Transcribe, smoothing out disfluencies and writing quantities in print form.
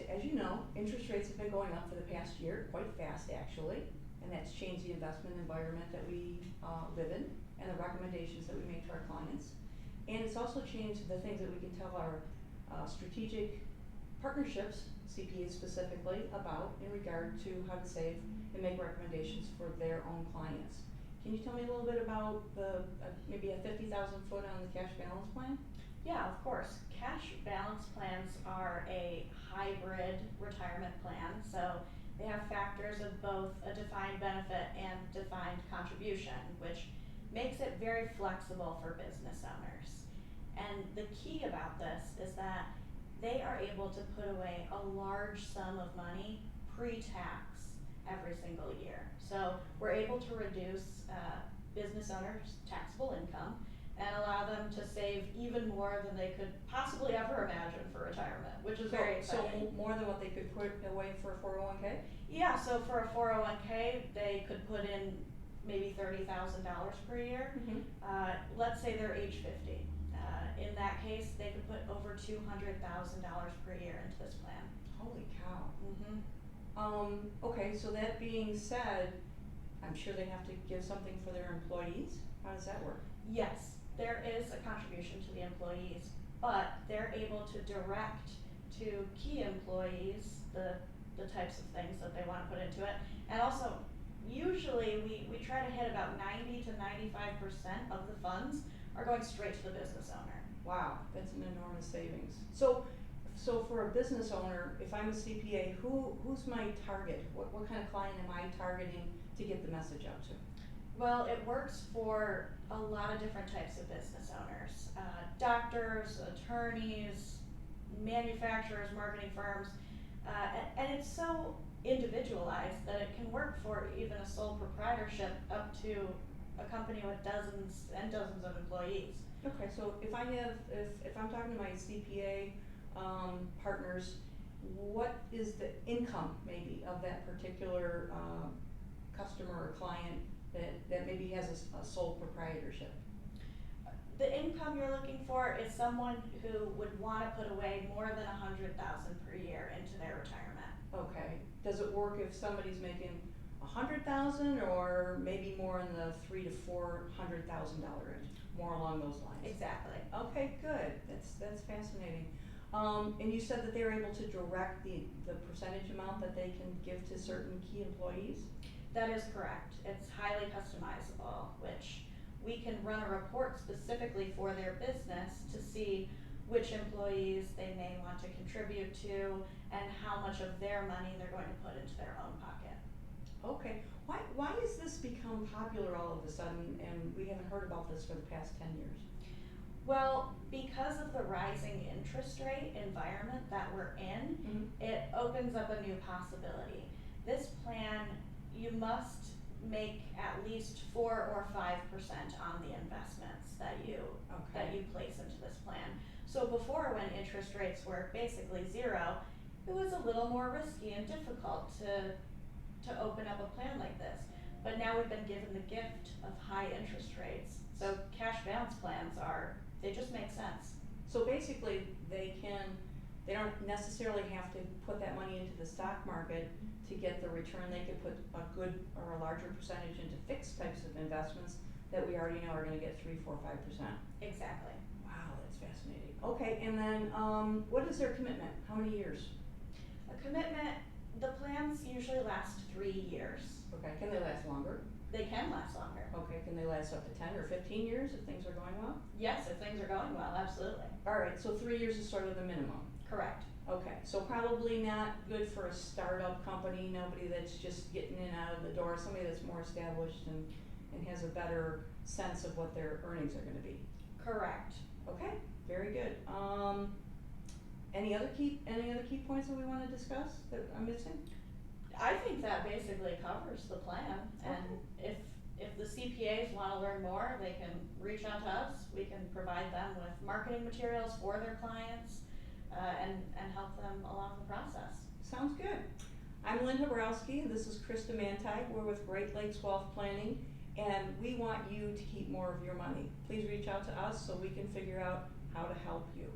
as you know, interest rates have been going up for the past year, quite fast actually, and that's changed the investment environment that we live in and the recommendations that we make to our clients. And it's also changed the things that we can tell our strategic partnerships, CPAs specifically, about in regard to how to save and make recommendations for their own clients. Can you tell me a little bit about the maybe a 50,000 foot on the cash balance plan? Yeah, of course. Cash balance plans are a hybrid retirement plan, so they have factors of both a defined benefit and defined contribution, which makes it very flexible for business owners. And the key about this is that they are able to put away a large sum of money pre-tax every single year. So we're able to reduce business owners' taxable income and allow them to save even more than they could possibly ever imagine for retirement, which is very exciting. So more than what they could put away for a 401k? Yeah, so for a 401k, they could put in maybe $30,000 per year. Mm-hmm. Let's say they're age 50. In that case, they could put over $200,000 per year into this plan. Holy cow. Mm-hmm. Okay, so that being said, I'm sure they have to give something for their employees. How does that work? Yes, there is a contribution to the employees, but they're able to direct to key employees the types of things that they want to put into it. And also, usually we try to hit about 90 to 95% of the funds are going straight to the business owner. Wow, that's an enormous savings. So for a business owner, if I'm a CPA, who's my target? What kind of client am I targeting to get the message out to? Well, it works for a lot of different types of business owners. Doctors, attorneys, manufacturers, marketing firms, and it's so individualized that it can work for even a sole proprietorship up to a company with dozens and dozens of employees. Okay, so if I'm talking to my CPA partners, what is the income maybe of that particular customer or client that maybe has a sole proprietorship? The income you're looking for is someone who would want to put away more than $100,000 per year into their retirement. Okay. Does it work if somebody's making $100,000 or maybe more in the $300,000 to $400,000 range? More along those lines. Exactly. Okay, good. That's fascinating. And you said that they're able to direct the percentage amount that they can give to certain key employees? That is correct. It's highly customizable, which we can run a report specifically for their business to see which employees they may want to contribute to and how much of their money they're going to put into their own pocket. Okay. Why has this become popular all of a sudden and we haven't heard about this for the past 10 years? Well, because of the rising interest rate environment that we're in, Mm-hmm. it opens up a new possibility. This plan, you must make at least 4 or 5% on the investments that you place into this plan. So before, when interest rates were basically zero, it was a little more risky and difficult to open up a plan like this. But now we've been given the gift of high interest rates. So cash balance plans they just make sense. So basically they don't necessarily have to put that money into the stock market to get the return. They could put a good or a larger percentage into fixed types of investments that we already know are going to get 3, 4, 5%. Exactly. Wow, that's fascinating. Okay, and then what is their commitment? How many years? A commitment, the plans usually last 3 years. Okay, can they last longer? They can last longer. Okay, can they last up to 10 or 15 years if things are going well? Yes, if things are going well, absolutely. All right, so 3 years is sort of the minimum. Correct. Okay, so probably not good for a startup company, nobody that's just getting in out of the door, somebody that's more established and has a better sense of what their earnings are going to be. Correct. Okay, very good. Any other key points that we want to discuss that I'm missing? I think that basically covers the plan. And if the CPAs want to learn more, they can reach out to us. We can provide them with marketing materials for their clients and help them along the process. Sounds good. I'm Linda Borowski, and this is Krista Mantag. We're with Great Lakes Wealth Planning, and we want you to keep more of your money. Please reach out to us so we can figure out how to help you.